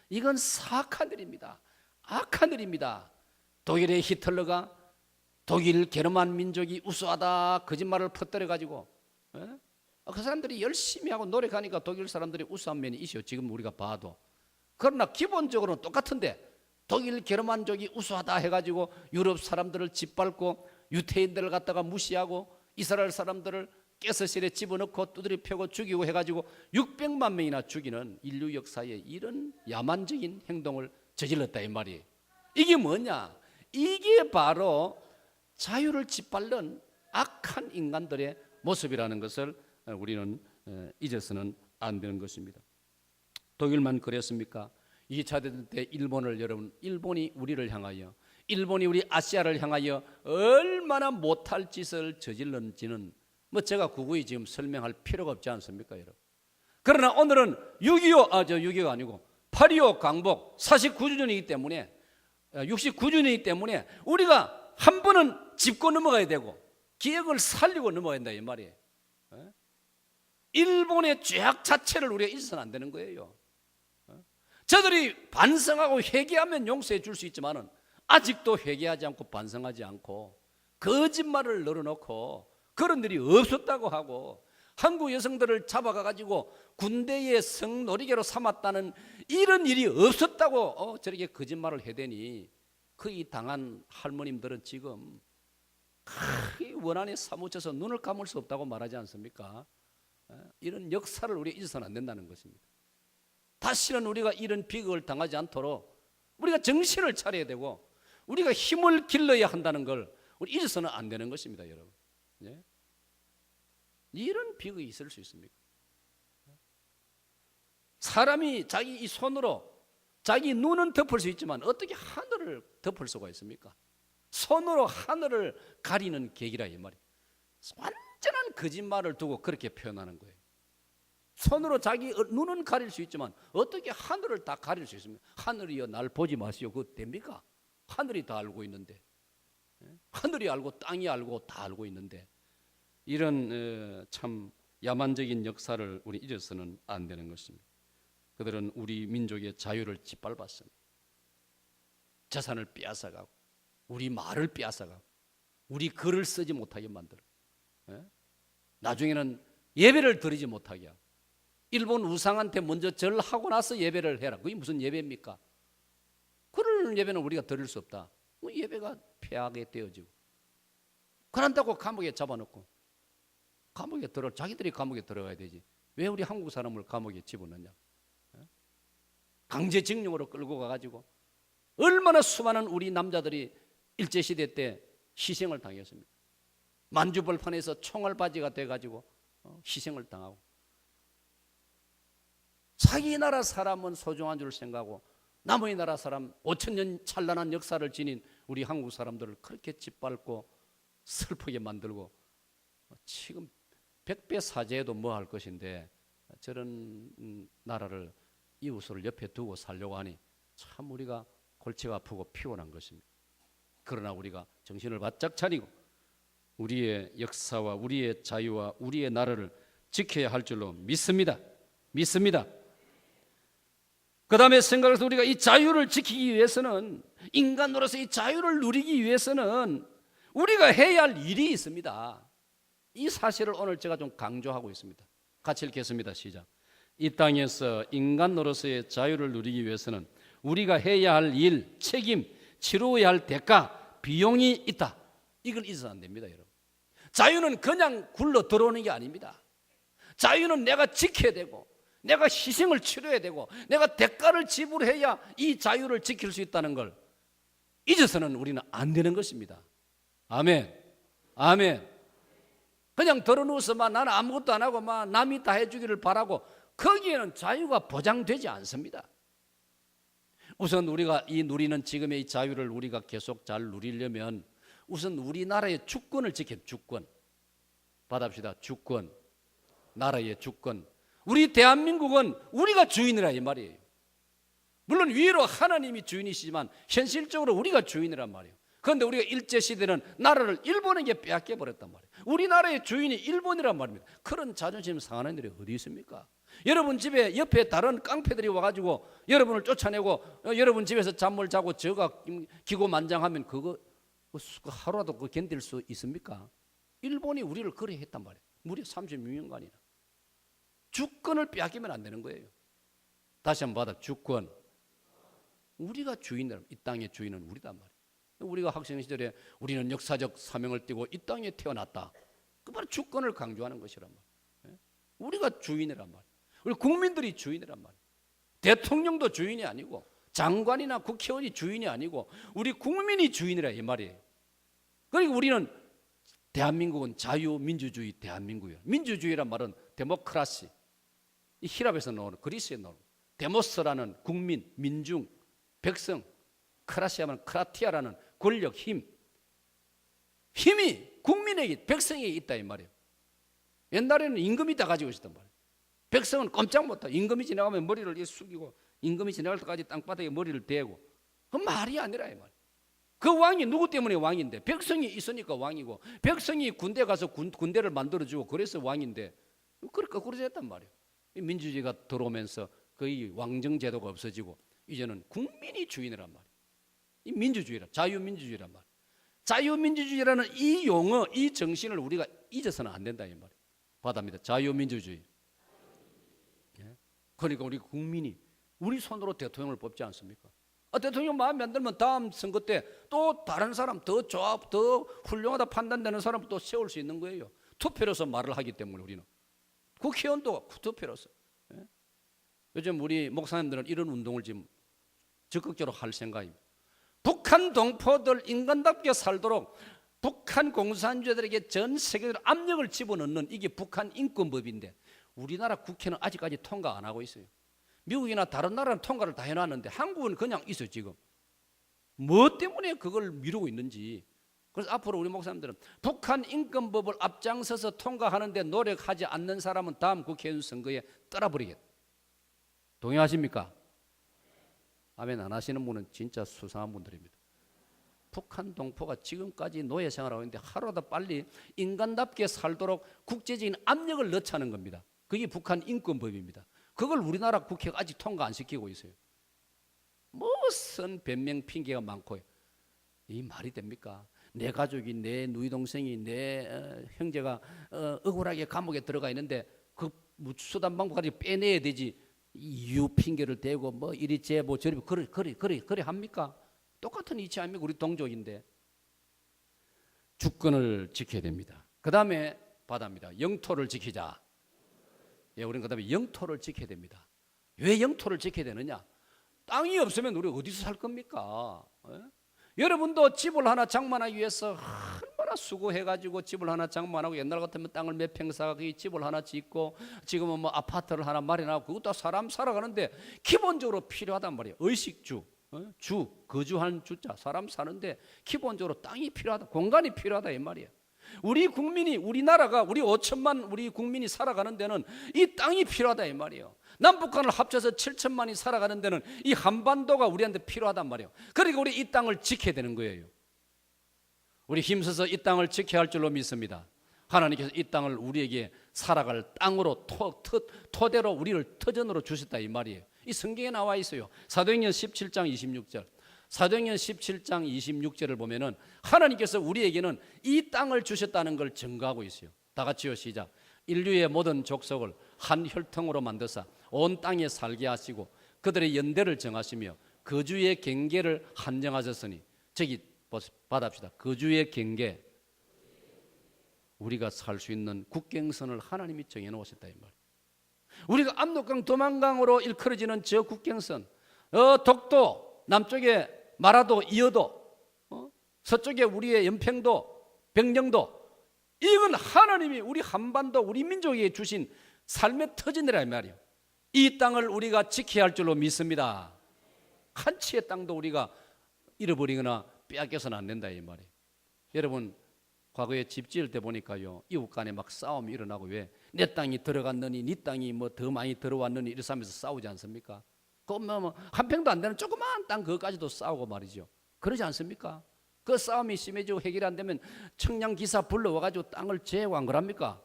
[SPEAKER 1] 이건 사악한 일입니다. 악한 일입니다. 독일의 히틀러가 독일 게르만 민족이 우수하다 거짓말을 퍼뜨려가지고 그 사람들이 열심히 하고 노력하니까 독일 사람들이 우수한 면이 있어요. 지금 우리가 봐도. 그러나 기본적으로는 똑같은데 독일 게르만족이 우수하다 해가지고 유럽 사람들을 짓밟고 유태인들을 갖다가 무시하고 이스라엘 사람들을 가스실에 집어넣고 두드려 패고 죽이고 해가지고 600만 명이나 죽이는 인류 역사에 이런 야만적인 행동을 저질렀다 이 말이에요. 이게 뭐냐? 이게 바로 자유를 짓밟는 악한 인간들의 모습이라는 것을 우리는 잊어서는 안 되는 것입니다. 독일만 그랬습니까? 2차 대전 때 일본을 여러분, 일본이 우리를 향하여, 일본이 우리 아시아를 향하여 얼마나 못할 짓을 저질렀는지는 뭐 제가 구구이 지금 설명할 필요가 없지 않습니까, 여러분? 그러나 오늘은 6.25 아니고 8.25 강복 49주년이기 때문에 69주년이기 때문에 우리가 한 번은 짚고 넘어가야 되고 기억을 살리고 넘어가야 된다 이 말이에요. 일본의 죄악 자체를 우리가 잊어서는 안 되는 거예요. 저들이 반성하고 회개하면 용서해 줄 수 있지만은 아직도 회개하지 않고 반성하지 않고 거짓말을 늘어놓고 그런 일이 없었다고 하고 한국 여성들을 잡아가지고 군대의 성놀이개로 삼았다는 이런 일이 없었다고 저렇게 거짓말을 해대니 그 이 당한 할머님들은 지금 크게 원한에 사무쳐서 눈을 감을 수 없다고 말하지 않습니까? 이런 역사를 우리가 잊어서는 안 된다는 것입니다. 다시는 우리가 이런 비극을 당하지 않도록 우리가 정신을 차려야 되고 우리가 힘을 길러야 한다는 걸 우리 잊어서는 안 되는 것입니다, 여러분. 예? 이런 비극이 있을 수 있습니까? 사람이 자기 이 손으로 자기 눈은 덮을 수 있지만 어떻게 하늘을 덮을 수가 있습니까? 손으로 하늘을 가리는 계기라 이 말이에요. 완전한 거짓말을 두고 그렇게 표현하는 거예요. 손으로 자기 눈은 가릴 수 있지만 어떻게 하늘을 다 가릴 수 있습니까? 하늘이여 날 보지 마시오. 그거 됩니까? 하늘이 다 알고 있는데, 하늘이 알고 땅이 알고 다 알고 있는데 이런 참 야만적인 역사를 우리 잊어서는 안 되는 것입니다. 그들은 우리 민족의 자유를 짓밟았습니다. 재산을 빼앗아가고 우리 말을 빼앗아가고 우리 글을 쓰지 못하게 만들어 나중에는 예배를 드리지 못하게 하고 일본 우상한테 먼저 절하고 나서 예배를 해라. 그게 무슨 예배입니까? 그런 예배는 우리가 드릴 수 없다. 예배가 폐하게 되어지고 그런다고 감옥에 잡아놓고 자기들이 감옥에 들어가야 되지. 왜 우리 한국 사람을 감옥에 집어넣냐? 강제징용으로 끌고 가가지고 얼마나 수많은 우리 남자들이 일제시대 때 희생을 당했습니다. 만주벌판에서 총알바지가 돼가지고 희생을 당하고 자기 나라 사람은 소중한 줄 생각하고 남의 나라 사람 5,000년 찬란한 역사를 지닌 우리 한국 사람들을 그렇게 짓밟고 슬프게 만들고 지금 백배사죄해도 뭐 할 것인데 저런 나라를 이웃을 옆에 두고 살려고 하니 참 우리가 골치가 아프고 피곤한 것입니다. 그러나 우리가 정신을 바짝 차리고 우리의 역사와 우리의 자유와 우리의 나라를 지켜야 할 줄로 믿습니다. 그 다음에 생각해서 우리가 이 자유를 지키기 위해서는 인간으로서 이 자유를 누리기 위해서는 우리가 해야 할 일이 있습니다. 이 사실을 오늘 제가 좀 강조하고 있습니다. 같이 읽겠습니다. 시작. 이 땅에서 인간으로서의 자유를 누리기 위해서는 우리가 해야 할 일, 책임, 치루어야 할 대가, 비용이 있다. 이걸 잊어서는 안 됩니다, 여러분. 자유는 그냥 굴러 들어오는 게 아닙니다. 자유는 내가 지켜야 되고 내가 희생을 치러야 되고 내가 대가를 지불해야 이 자유를 지킬 수 있다는 걸 잊어서는 우리는 안 되는 것입니다. 아멘. 그냥 들어누워서 나는 아무것도 안 하고 남이 다 해주기를 바라고 거기에는 자유가 보장되지 않습니다. 우선 우리가 이 누리는 지금의 이 자유를 우리가 계속 잘 누리려면 우선 우리나라의 주권을 주권. 받합시다. 주권. 나라의 주권. 우리 대한민국은 우리가 주인이라 이 말이에요. 물론 위로 하나님이 주인이시지만 현실적으로 우리가 주인이란 말이에요. 그런데 우리가 일제시대는 나라를 일본에게 빼앗겨 버렸단 말이에요. 우리나라의 주인이 일본이란 말입니다. 그런 자존심 상하는 일이 어디 있습니까? 여러분 집에 옆에 다른 깡패들이 와가지고 여러분을 쫓아내고 여러분 집에서 잠을 자고 저가 기고만장하면 그거 하루라도 견딜 수 있습니까? 일본이 우리를 그래 했단 말이에요. 무려 36년간이나. 주권을 빼앗기면 안 되는 거예요. 다시 한번 받아. 주권. 우리가 주인이라. 이 땅의 주인은 우리단 말이에요. 우리가 학생 시절에 우리는 역사적 사명을 띠고 이 땅에 태어났다. 그 바로 주권을 강조하는 것이란 말이에요. 우리가 주인이란 말이에요. 우리 국민들이 주인이란 말이에요. 대통령도 주인이 아니고 장관이나 국회의원이 주인이 아니고 우리 국민이 주인이라 이 말이에요. 그러니까 우리는 대한민국은 자유민주주의 대한민국이에요. 민주주의란 말은 데모크라시, 이 히랍에서 나오는 그리스에 나오는 데모스라는 국민, 민중, 백성, 크라시아는 크라티아라는 권력, 힘이 국민에게 백성에게 있다 이 말이에요. 옛날에는 임금이 다 가지고 있었단 말이에요. 백성은 꼼짝 못하고 임금이 지나가면 머리를 숙이고 임금이 지나갈 때까지 땅바닥에 머리를 대고 그 말이 아니라 이 말이에요. 그 왕이 누구 때문에 왕인데 백성이 있으니까 왕이고 백성이 군대 가서 군대를 만들어주고 그래서 왕인데 그걸 거꾸로 됐단 말이에요. 민주주의가 들어오면서 거의 왕정제도가 없어지고 이제는 국민이 주인이란 말이에요. 이 민주주의라 자유민주주의란 말이에요. 자유민주주의라는 이 용어 이 정신을 우리가 잊어서는 안 된다 이 말이에요. 받아입니다. 자유민주주의. 그러니까 우리 국민이 우리 손으로 대통령을 뽑지 않습니까? 대통령 마음에 안 들면 다음 선거 때 또 다른 사람 더 훌륭하다 판단되는 사람 또 세울 수 있는 거예요. 투표로서 말을 하기 때문에 우리는. 국회의원도 투표로서. 요즘 우리 목사님들은 이런 운동을 지금 적극적으로 할 생각입니다. 북한 동포들 인간답게 살도록 북한 공산주의자들에게 전 세계적으로 압력을 집어넣는 이게 북한 인권법인데 우리나라 국회는 아직까지 통과 안 하고 있어요. 미국이나 다른 나라는 통과를 다 해놨는데 한국은 그냥 있어요 지금. 뭐 때문에 그걸 미루고 있는지. 그래서 앞으로 우리 목사님들은 북한 인권법을 앞장서서 통과하는데 노력하지 않는 사람은 다음 국회의원 선거에 떨어버리겠다. 동의하십니까? 아멘 안 하시는 분은 진짜 수상한 분들입니다. 북한 동포가 지금까지 노예 생활하고 있는데 하루라도 빨리 인간답게 살도록 국제적인 압력을 넣자는 겁니다. 그게 북한 인권법입니다. 그걸 우리나라 국회가 아직 통과 안 시키고 있어요. 무슨 변명 핑계가 많고요. 이 말이 됩니까? 내 가족이 내 누이 동생이 내 형제가 억울하게 감옥에 들어가 있는데 그 수단 방법까지 빼내야 되지. 이유 핑계를 대고 뭐 이리 제보 저리 그래 합니까? 똑같은 이치 아닙니까? 우리 동족인데. 주권을 지켜야 됩니다. 그 다음에 받아입니다. 영토를 지키자. 우리는 그 다음에 영토를 지켜야 됩니다. 왜 영토를 지켜야 되느냐? 땅이 없으면 우리 어디서 살 겁니까? 여러분도 집을 하나 장만하기 위해서 얼마나 수고해가지고 집을 하나 장만하고 옛날 같으면 땅을 몇 평 사가 집을 하나 짓고 지금은 뭐 아파트를 하나 마련하고 그것도 사람 살아가는데 기본적으로 필요하단 말이에요. 의식주, 거주한 주자, 사람 사는데 기본적으로 땅이 필요하다, 공간이 필요하다 이 말이에요. 우리 국민이 우리나라가 우리 5천만 우리 국민이 살아가는 데는 이 땅이 필요하다 이 말이에요. 남북한을 합쳐서 7천만이 살아가는 데는 이 한반도가 우리한테 필요하단 말이에요. 그러니까 우리 이 땅을 지켜야 되는 거예요. 우리 힘써서 이 땅을 지켜야 할 줄로 믿습니다. 하나님께서 이 땅을 우리에게 살아갈 땅으로 토대로 우리를 터전으로 주셨다 이 말이에요. 이 성경에 나와 있어요. 사도행전 17장 26절. 사도행전 17장 26절을 보면은 하나님께서 우리에게는 이 땅을 주셨다는 걸 증거하고 있어요. 다 같이요 시작. 인류의 모든 족속을 한 혈통으로 만드사 온 땅에 살게 하시고 그들의 연대를 정하시며 거주의 경계를 한정하셨으니 저기 받합시다. 거주의 경계 우리가 살 수 있는 국경선을 하나님이 정해놓으셨다 이 말. 우리가 압록강 도만강으로 일컬어지는 저 국경선 독도 남쪽에 마라도 이어도 서쪽에 우리의 연평도 백령도 이건 하나님이 우리 한반도 우리 민족에게 주신 삶의 터전이라 이 말이에요. 이 땅을 우리가 지켜야 할 줄로 믿습니다. 한 치의 땅도 우리가 잃어버리거나 빼앗겨서는 안 된다 이 말이에요. 여러분 과거에 집 지을 때 보니까요, 이웃 간에 막 싸움이 일어나고, 왜? 내 땅이 들어갔느니 네 땅이 뭐 더 많이 들어왔느니 이래서 하면서 싸우지 않습니까? 한 평도 안 되는 조그만 땅 그것까지도 싸우고 말이죠. 그러지 않습니까? 그 싸움이 심해지고 해결이 안 되면 청량기사 불러와가지고 땅을 제왕을 합니까?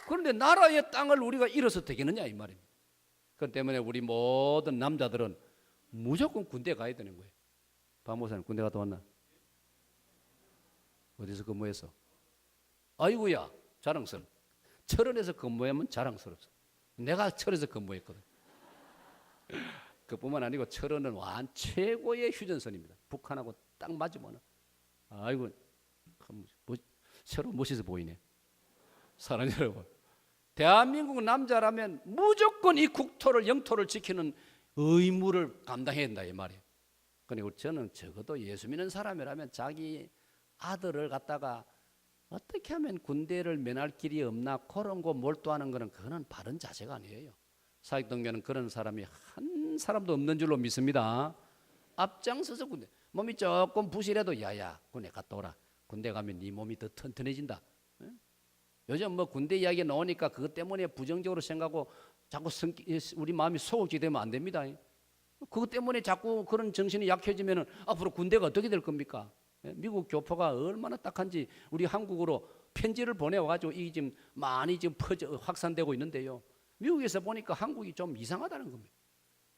[SPEAKER 1] 그런데 나라의 땅을 우리가 잃어서 되겠느냐 이 말입니다. 그렇기 때문에 우리 모든 남자들은 무조건 군대 가야 되는 거예요. 박 목사님 군대 갔다 왔나? 어디서 근무했어? 아이고야 자랑스러워. 철원에서 근무하면 자랑스럽소. 내가 철원에서 근무했거든. 그뿐만 아니고 철원은 완 최고의 휴전선입니다. 북한하고 딱 맞으면 아이고 새로 멋있어 보이네. 사랑하는 여러분, 대한민국 남자라면 무조건 이 국토를 영토를 지키는 의무를 감당해야 된다 이 말이에요. 그리고 저는 적어도 예수 믿는 사람이라면 자기 아들을 갖다가 어떻게 하면 군대를 면할 길이 없나 그런 거 몰두하는 거는 그거는 바른 자세가 아니에요. 사익동교는 그런 사람이 한 사람도 없는 줄로 믿습니다. 앞장서서 군대, 몸이 조금 부실해도 야야 군대 갔다 오라. 군대 가면 네 몸이 더 튼튼해진다. 요즘 뭐 군대 이야기 나오니까 그것 때문에 부정적으로 생각하고 자꾸 우리 마음이 소극이 되면 안 됩니다. 그것 때문에 자꾸 그런 정신이 약해지면 앞으로 군대가 어떻게 될 겁니까? 미국 교포가 얼마나 딱한지 우리 한국으로 편지를 보내와가지고 이 지금 많이 지금 확산되고 있는데요. 미국에서 보니까 한국이 좀 이상하다는 겁니다.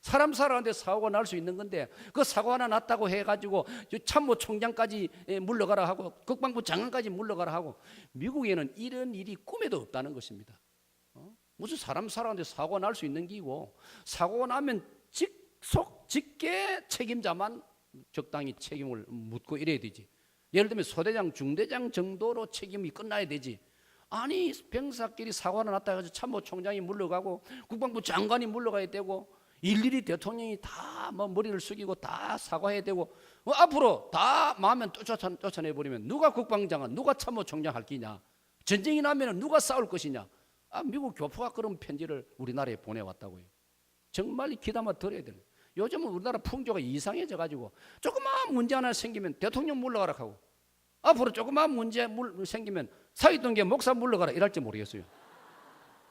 [SPEAKER 1] 사람 살아가는데 사고가 날 수 있는 건데 그 사고 하나 났다고 해가지고 참모총장까지 물러가라 하고 국방부 장관까지 물러가라 하고, 미국에는 이런 일이 꿈에도 없다는 것입니다. 무슨 사람 살아가는데 사고가 날 수 있는 기고, 사고가 나면 직계 책임자만 적당히 책임을 묻고 이래야 되지. 예를 들면 소대장, 중대장 정도로 책임이 끝나야 되지. 아니 병사끼리 사고가 났다 해가지고 참모총장이 물러가고 국방부 장관이 물러가야 되고 일일이 대통령이 다 뭐 머리를 숙이고 다 사과해야 되고 앞으로 다 마음에 쫓아내버리면 누가 국방장관, 누가 참모총장 할 기냐? 전쟁이 나면 누가 싸울 것이냐? 미국 교포가 그런 편지를 우리나라에 보내왔다고요. 정말 귀담아 들어야 되는. 요즘은 우리나라 풍조가 이상해져 가지고 조그마한 문제 하나 생기면 대통령 물러가라 하고, 앞으로 조그마한 문제 생기면 사익동계 목사 물러가라 이럴지 모르겠어요.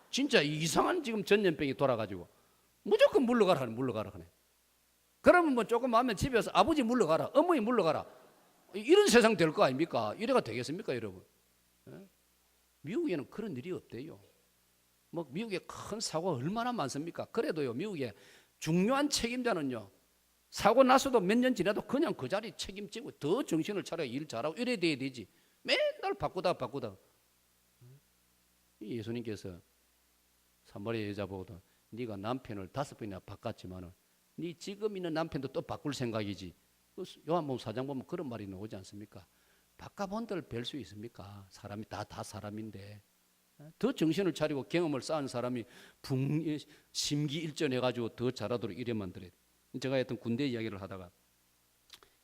[SPEAKER 1] 진짜 이상한 지금 전염병이 돌아가지고 무조건 물러가라 하네. 그러면 뭐 조금 하면 집에서 아버지 물러가라, 어머니 물러가라, 이런 세상 될 거 아닙니까? 이래가 되겠습니까 여러분? 미국에는 그런 일이 없대요. 뭐 미국에 큰 사고가 얼마나 많습니까? 그래도요 미국에 중요한 책임자는요 사고 났어도 몇 년 지나도 그냥 그 자리 책임지고 더 정신을 차려 일 잘하고 이래야 돼야 되지. 맨날 바꾸다. 예수님께서 사마리아 여자 보고도 네가 남편을 5번이나 바꿨지만은 네 지금 있는 남편도 또 바꿀 생각이지. 요한복음 4장 보면 그런 말이 나오지 않습니까? 바꿔본들 뵐 수 있습니까? 사람이 다 사람인데. 더 정신을 차리고 경험을 쌓은 사람이 심기일전해가지고 더 잘하도록 이래 만들어야 돼. 제가 하여튼 군대 이야기를 하다가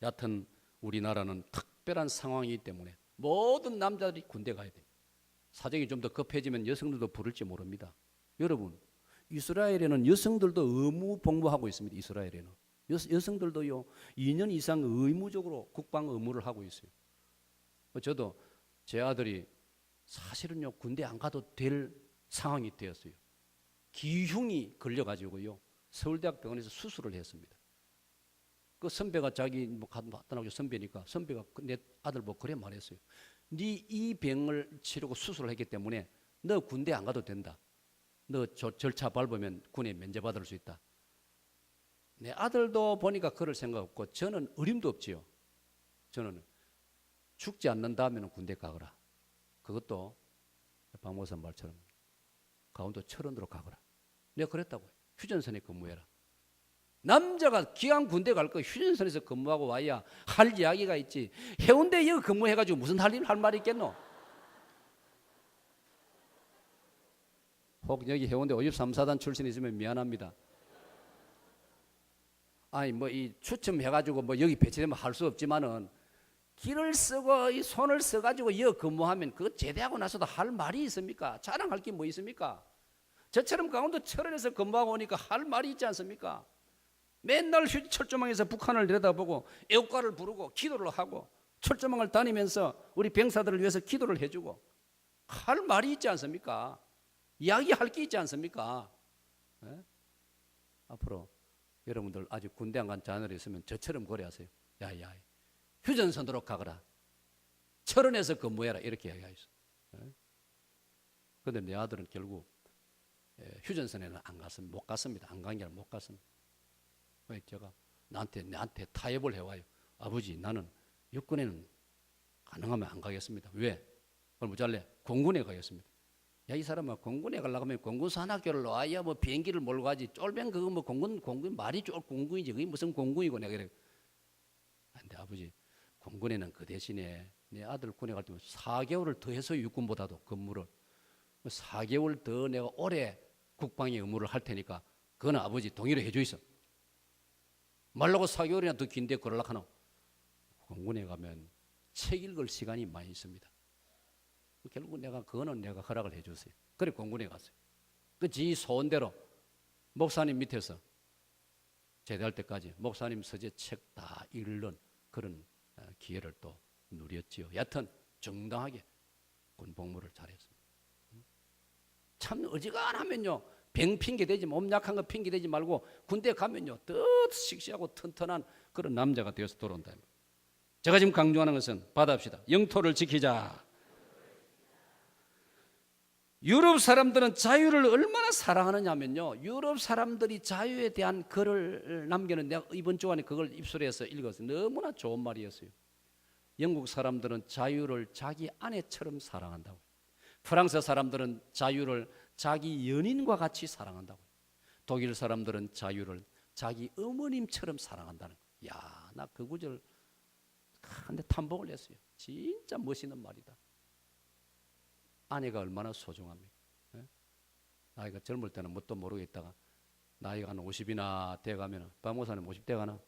[SPEAKER 1] 여하튼 우리나라는 특별한 상황이기 때문에 모든 남자들이 군대 가야 돼. 사정이 좀 더 급해지면 여성들도 부를지 모릅니다. 여러분 이스라엘에는 여성들도 의무 복무하고 있습니다. 이스라엘에는 여성들도요 2년 이상 의무적으로 국방 의무를 하고 있어요. 저도 제 아들이 사실은요 군대 안 가도 될 상황이 되었어요. 기흉이 걸려가지고요 서울대학 병원에서 수술을 했습니다. 그 선배가 자기 뭐 갔다나고 선배니까 선배가 내 아들 보고 그래 말했어요. 네 이 병을 치르고 수술을 했기 때문에 너 군대 안 가도 된다. 너 절차 밟으면 군에 면제받을 수 있다. 내 아들도 보니까 그럴 생각 없고 저는 어림도 없지요. 저는 죽지 않는다면 군대 가거라. 그것도 박 목사 말처럼 강원도 철원으로 가거라. 내가 그랬다고요. 휴전선에 근무해라. 남자가 기왕 군대 갈 거 휴전선에서 근무하고 와야 할 이야기가 있지. 해운대에 여기 근무해가지고 무슨 할 말이 있겠노? 혹 여기 해운대 53사단 출신 있으면 미안합니다. 아니 뭐 이 추첨해가지고 뭐 여기 배치되면 할 수 없지만은 길을 쓰고 이 손을 써가지고 여 근무하면 그거 제대하고 나서도 할 말이 있습니까? 자랑할 게 뭐 있습니까? 저처럼 강원도 철원에서 근무하고 오니까 할 말이 있지 않습니까? 맨날 철조망에서 북한을 내려다보고 애국가를 부르고 기도를 하고 철조망을 다니면서 우리 병사들을 위해서 기도를 해주고 할 말이 있지 않습니까? 이야기할 게 있지 않습니까? 네? 앞으로 여러분들 아직 군대 안 간 자녀들이 있으면 저처럼 고려하세요. 야야, 휴전선으로 가거라. 철원에서 근무해라. 이렇게 이야기하셨어요. 그런데 내 아들은 결국 휴전선에는 안 갔습니다. 못 갔습니다. 안 간 게 아니라 못 갔습니다. 왜 제가 나한테 타협을 해와요. 아버지, 나는 육군에는 가능하면 안 가겠습니다. 왜? 그럼 뭐 잘래? 공군에 가겠습니다. 야, 이 사람아, 공군에 가려고 하면 공군 산학교를 놔야 뭐 비행기를 몰고 가지. 쫄병 그거 뭐 공군 말이 공군이지. 그게 무슨 공군이고. 내가 그래. 근데 아버지, 공군에는 그 대신에 내 아들 군에 갈 때면 4개월을 더 해서 육군보다도 근무를 4개월 더 내가 오래 국방의 의무를 할 테니까 그거는 아버지 동의를 해줘 있어. 말라고 4개월이나 더 긴데 그러려고 하노. 공군에 가면 책 읽을 시간이 많이 있습니다. 결국 그거는 내가 허락을 해줬어요. 그래 공군에 갔어요. 그 지 소원대로 목사님 밑에서 제대할 때까지 목사님 서재 책 다 읽는 그런 기회를 또 누렸지요. 여하튼 정당하게 군 복무를 잘했습니다. 참 어지간하면요, 병 핑계 대지, 몸 약한 거 핑계 대지 말고 군대 가면요 더 씩씩하고 튼튼한 그런 남자가 되어서 돌아온다. 제가 지금 강조하는 것은 받아합시다. 영토를 지키자. 유럽 사람들은 자유를 얼마나 사랑하느냐면요, 유럽 사람들이 자유에 대한 글을 남기는, 내가 이번 주간에 그걸 입술해서 읽었어요. 너무나 좋은 말이었어요. 영국 사람들은 자유를 자기 아내처럼 사랑한다고. 프랑스 사람들은 자유를 자기 연인과 같이 사랑한다고. 독일 사람들은 자유를 자기 어머님처럼 사랑한다는 거예요. 야, 나 그 구절 한데 탐복을 했어요. 진짜 멋있는 말이다. 아내가 얼마나 소중합니까? 네? 나이가 젊을 때는 뭣도 모르겠다가 나이가 한 50이나 돼가면, 박목사님 50대 가나?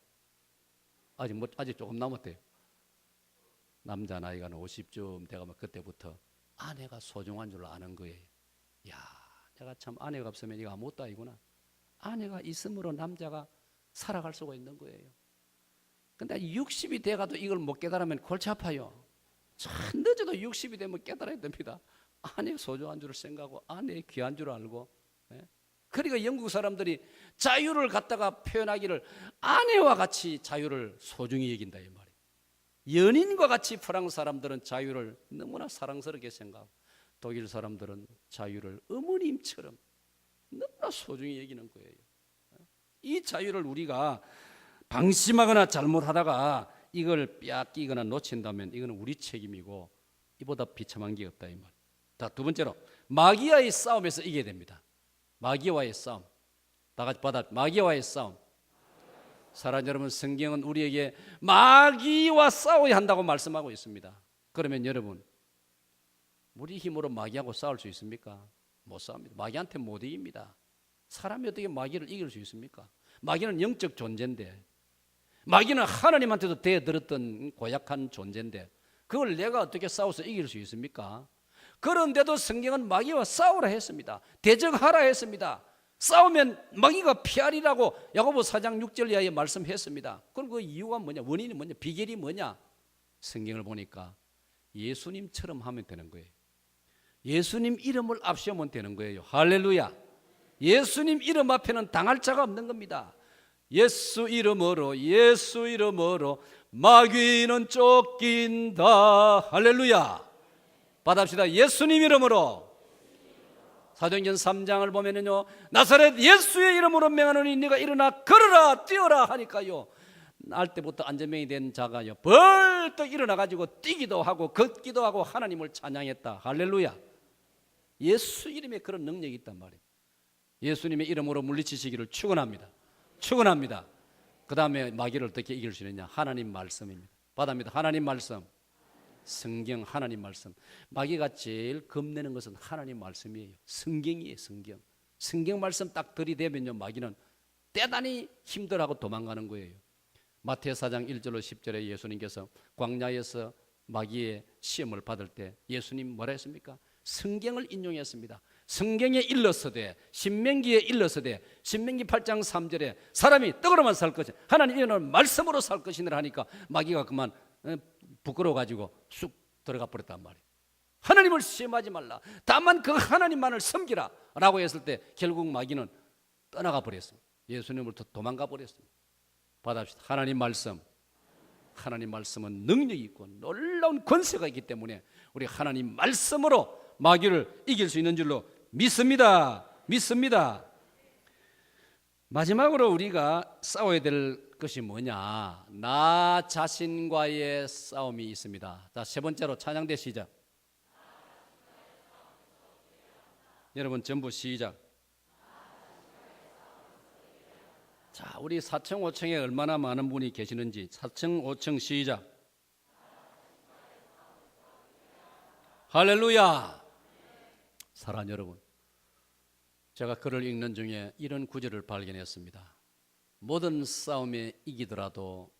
[SPEAKER 1] 아직 조금 남았대요. 남자 나이가 50쯤 돼가면 그때부터 아내가 소중한 줄 아는 거예요. 야, 내가 참 아내가 없으면 이거 아무것도 아니구나. 아내가 있음으로 남자가 살아갈 수가 있는 거예요. 근데 60이 돼가도 이걸 못 깨달으면 골치 아파요. 참 늦어도 60이 되면 깨달아야 됩니다. 아내 소중한 줄 생각하고 아내 귀한 줄 알고. 그러니까 영국 사람들이 자유를 갖다가 표현하기를 아내와 같이 자유를 소중히 여긴다 이 말이에요. 연인과 같이 프랑스 사람들은 자유를 너무나 사랑스럽게 생각하고, 독일 사람들은 자유를 어머님처럼 너무나 소중히 여기는 거예요. 이 자유를 우리가 방심하거나 잘못하다가 이걸 빼앗기거나 놓친다면 이거는 우리 책임이고 이보다 비참한 게 없다 이 말. 자, 두 번째로 마귀와의 싸움에서 이겨야 됩니다. 마귀와의 싸움. 다 같이 마귀와의 싸움. 사랑하는 여러분, 성경은 우리에게 마귀와 싸워야 한다고 말씀하고 있습니다. 그러면 여러분, 우리 힘으로 마귀하고 싸울 수 있습니까? 못 싸웁니다. 마귀한테 못 이깁니다. 사람이 어떻게 마귀를 이길 수 있습니까? 마귀는 영적 존재인데, 마귀는 하나님한테도 대들었던 고약한 존재인데 그걸 내가 어떻게 싸워서 이길 수 있습니까? 그런데도 성경은 마귀와 싸우라 했습니다. 대적하라 했습니다. 싸우면 마귀가 피하리라고 야고보 4장 6절 이하에 말씀했습니다. 그럼 그 이유가 뭐냐? 원인이 뭐냐? 비결이 뭐냐? 성경을 보니까 예수님처럼 하면 되는 거예요. 예수님 이름을 앞세우면 되는 거예요. 할렐루야. 예수님 이름 앞에는 당할 자가 없는 겁니다. 예수 이름으로 마귀는 쫓긴다. 할렐루야. 받합시다. 예수님 이름으로. 사도행전 3장을 보면은요, 나사렛 예수의 이름으로 명하노니 네가 일어나 걸어라 뛰어라 하니까요, 날 때부터 안전병이 된 자가요 벌떡 일어나 가지고 뛰기도 하고 걷기도 하고 하나님을 찬양했다. 할렐루야. 예수 이름에 그런 능력이 있단 말이에요. 예수님의 이름으로 물리치시기를 축원합니다. 축원합니다. 그 다음에 마귀를 어떻게 이길 수 있느냐? 하나님 말씀입니다. 받아입니다. 하나님 말씀. 성경, 하나님 말씀. 마귀가 제일 겁내는 것은 하나님 말씀이에요. 성경이에요. 성경 말씀 딱 들이대면요, 마귀는 대단히 힘들어하고 도망가는 거예요. 마태오 4장 1절로 10절에 예수님께서 광야에서 마귀의 시험을 받을 때 예수님 뭐라 했습니까? 성경을 인용했습니다. 성경에 일러서되 신명기에 일러서되 신명기 8장 3절에 사람이 떡으로만 살 것이 하나님 이는 말씀으로 살 것이니라 하니까 마귀가 그만 부끄러워가지고 쑥 들어가 버렸단 말이에요. 하나님을 시험하지 말라, 다만 그 하나님만을 섬기라 라고 했을 때 결국 마귀는 떠나가 버렸습니다. 예수님으로부터 도망가 버렸습니다. 받아봅시다. 하나님 말씀은 능력이 있고 놀라운 권세가 있기 때문에 우리 하나님 말씀으로 마귀를 이길 수 있는 줄로 믿습니다. 마지막으로 우리가 싸워야 될 것이 뭐냐? 나 자신과의 싸움이 있습니다. 자, 세 번째로 찬양대 시작. 여러분 전부 시작. 자, 우리 4층 5층에 얼마나 많은 분이 계시는지 4층 5층 시작. 할렐루야. 사랑하는 여러분, 제가 글을 읽는 중에 이런 구절을 발견했습니다. 모든 싸움에 이기더라도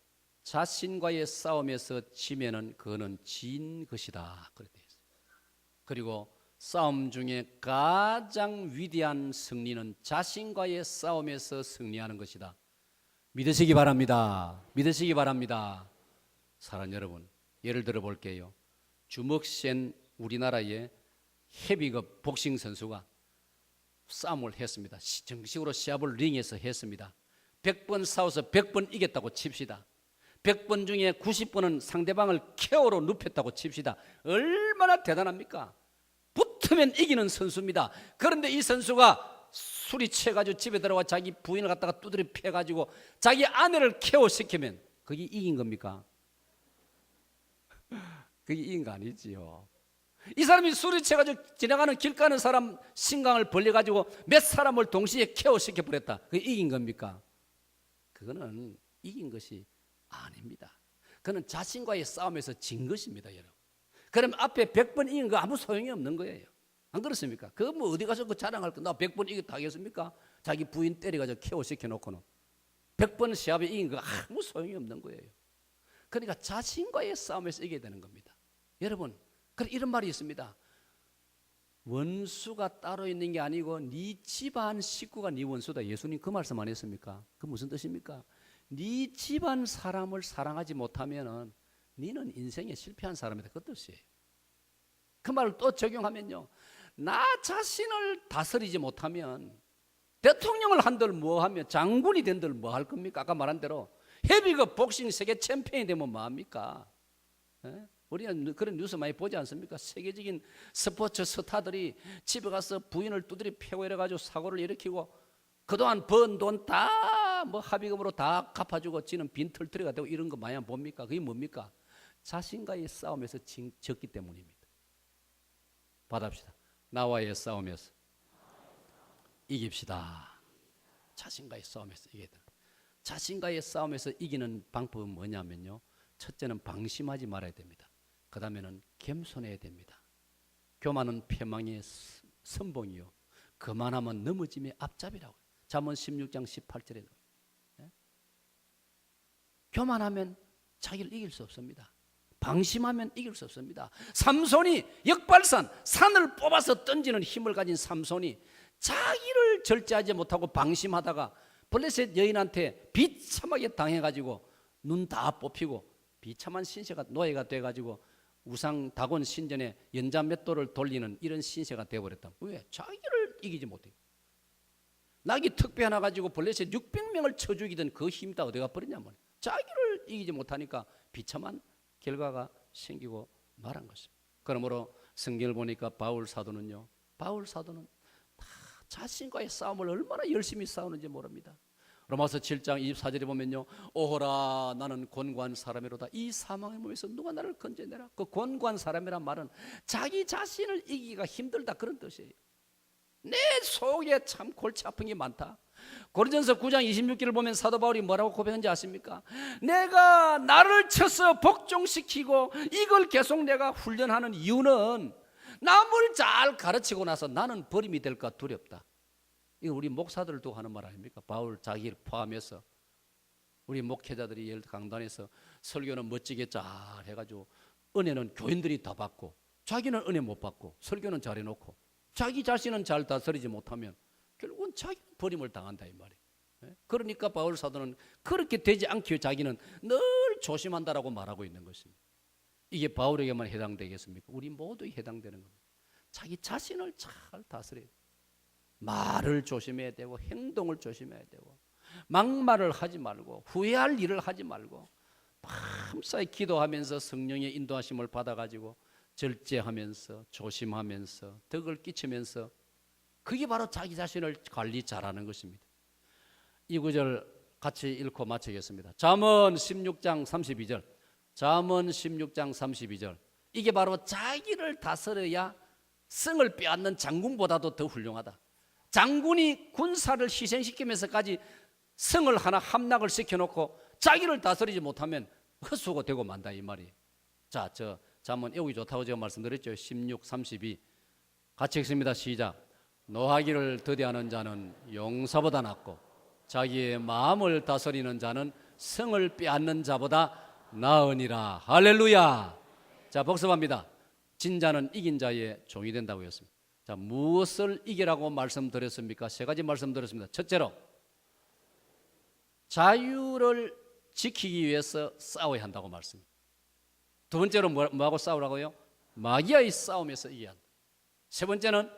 [SPEAKER 1] 자신과의 싸움에서 지면은 그거는 진 것이다. 그렇게 되어 있어요. 그리고 싸움 중에 가장 위대한 승리는 자신과의 싸움에서 승리하는 것이다. 믿으시기 바랍니다. 사랑하는 여러분, 예를 들어 볼게요. 주먹 센 우리나라의 헤비급 복싱 선수가 싸움을 했습니다. 정식으로 시합을 링에서 했습니다. 100번 싸워서 100번 이겼다고 칩시다. 100번 중에 90번은 상대방을 KO로 눕혔다고 칩시다. 얼마나 대단합니까? 붙으면 이기는 선수입니다. 그런데 이 선수가 술이 취해가지고 집에 들어와 자기 부인을 갖다가 두드려 패가지고 자기 아내를 KO시키면 그게 이긴 겁니까? 그게 이긴 거 아니지요. 이 사람이 술이 취해가지고 지나가는 길 가는 사람 신강을 벌려가지고 몇 사람을 동시에 KO시켜 버렸다. 그게 이긴 겁니까? 그거는 이긴 것이 아닙니다. 그는 자신과의 싸움에서 진 것입니다, 여러분. 그럼 앞에 100번 이긴 거 아무 소용이 없는 거예요. 안 그렇습니까? 그거 뭐 어디 가서 그 자랑할 거, 나 100번 이겼다 하겠습니까? 자기 부인 때려가지고 KO 시켜놓고는 100번 시합에 이긴 거 아무 소용이 없는 거예요. 그러니까 자신과의 싸움에서 이겨야 되는 겁니다. 여러분, 그래 이런 말이 있습니다. 원수가 따로 있는 게 아니고 네 집안 식구가 네 원수다. 예수님 그 말씀 안 했습니까? 그 무슨 뜻입니까? 네 집안 사람을 사랑하지 못하면은 너는 인생에 실패한 사람이다. 그 뜻이에요. 그 말을 또 적용하면요, 나 자신을 다스리지 못하면 대통령을 한들 뭐하면 장군이 된들 뭐 할 겁니까? 아까 말한 대로 헤비급 복싱 세계 챔피언이 되면 뭐합니까? 우리는 그런 뉴스 많이 보지 않습니까? 세계적인 스포츠 스타들이 집에 가서 부인을 두드려 패고 이래가지고 사고를 일으키고 그동안 번 돈 다 뭐 합의금으로 다 갚아주고 지는 빈털터리가 되고 이런 거 많이 안 봅니까? 그게 뭡니까? 자신과의 싸움에서 졌기 때문입니다. 받아봅시다. 나와의 싸움에서 이깁시다. 자신과의 싸움에서 이겨야 됩니다. 자신과의 싸움에서 이기는 방법은 뭐냐면요, 첫째는 방심하지 말아야 됩니다. 그 다음에는 겸손해야 됩니다. 교만은 패망의 선봉이요, 거만하면 넘어짐의 앞잡이라고. 잠언 16장 18절에 교만하면 자기를 이길 수 없습니다. 방심하면 이길 수 없습니다. 삼손이 역발산, 산을 뽑아서 던지는 힘을 가진 삼손이 자기를 절제하지 못하고 방심하다가 블레셋 여인한테 비참하게 당해가지고 눈 다 뽑히고 비참한 신세가 노예가 돼가지고 우상 다곤 신전에 연자 맷돌을 돌리는 이런 신세가 되어버렸다. 왜? 자기를 이기지 못해. 낙이 특배 하나 가지고 블레셋 600명을 쳐 죽이던 그 힘이 다 어디가 버렸냐면 자기를 이기지 못하니까 비참한 결과가 생기고 말한 것입니다. 그러므로 성경을 보니까 바울 사도는 다 자신과의 싸움을 얼마나 열심히 싸우는지 모릅니다. 로마서 7장 24절에 보면요, 오호라 나는 곤고한 사람이로다. 이 사망의 몸에서 누가 나를 건져내라. 그 곤고한 사람이란 말은 자기 자신을 이기기가 힘들다, 그런 뜻이에요. 내 속에 참 골치 아픈 게 많다. 고린전서 9장 26절을 보면 사도 바울이 뭐라고 고백한지 아십니까? 내가 나를 쳐서 복종시키고 이걸 계속 내가 훈련하는 이유는 남을 잘 가르치고 나서 나는 버림이 될까 두렵다. 이거 우리 목사들도 하는 말 아닙니까? 바울 자기를 포함해서 우리 목회자들이 예를 들어 강단에서 설교는 멋지게 잘 해가지고 은혜는 교인들이 다 받고 자기는 은혜 못 받고 설교는 잘해놓고 자기 자신은 잘 다스리지 못하면 결국은 자기 버림을 당한다 이 말이에요. 그러니까 바울 사도는 그렇게 되지 않기 위해 자기는 늘 조심한다라고 말하고 있는 것입니다. 이게 바울에게만 해당되겠습니까? 우리 모두에 해당되는 겁니다. 자기 자신을 잘 다스려야 돼요. 말을 조심해야 되고 행동을 조심해야 되고 막말을 하지 말고 후회할 일을 하지 말고 밤사이 기도하면서 성령의 인도하심을 받아가지고 절제하면서 조심하면서 덕을 끼치면서 그게 바로 자기 자신을 관리 잘하는 것입니다. 이 구절 같이 읽고 마치겠습니다. 잠언 16장 32절. 잠언 16장 32절. 이게 바로 자기를 다스려야 성을 빼앗는 장군보다도 더 훌륭하다. 장군이 군사를 희생시키면서까지 성을 하나 함락을 시켜놓고 자기를 다스리지 못하면 헛수고 되고 만다 이 말이에요. 자, 저 잠언 외우기 좋다고 제가 말씀드렸죠. 16, 32 같이 읽습니다. 시작. 노하기를 더디하는 자는 용사보다 낫고 자기의 마음을 다스리는 자는 성을 빼앗는 자보다 나으니라. 할렐루야. 자, 복습합니다. 진자는 이긴 자의 종이 된다고 했습니다. 자, 무엇을 이기라고 말씀드렸습니까? 세 가지 말씀드렸습니다. 첫째로 자유를 지키기 위해서 싸워야 한다고 말씀입니다. 두 번째로 뭐하고 싸우라고요? 마귀와의 싸움에서 이겨야 한다. 세 번째는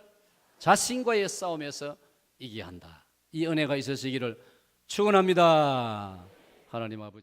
[SPEAKER 1] 자신과의 싸움에서 이겨야 한다. 이 은혜가 있으시기를 축원합니다. 하나님 아버지.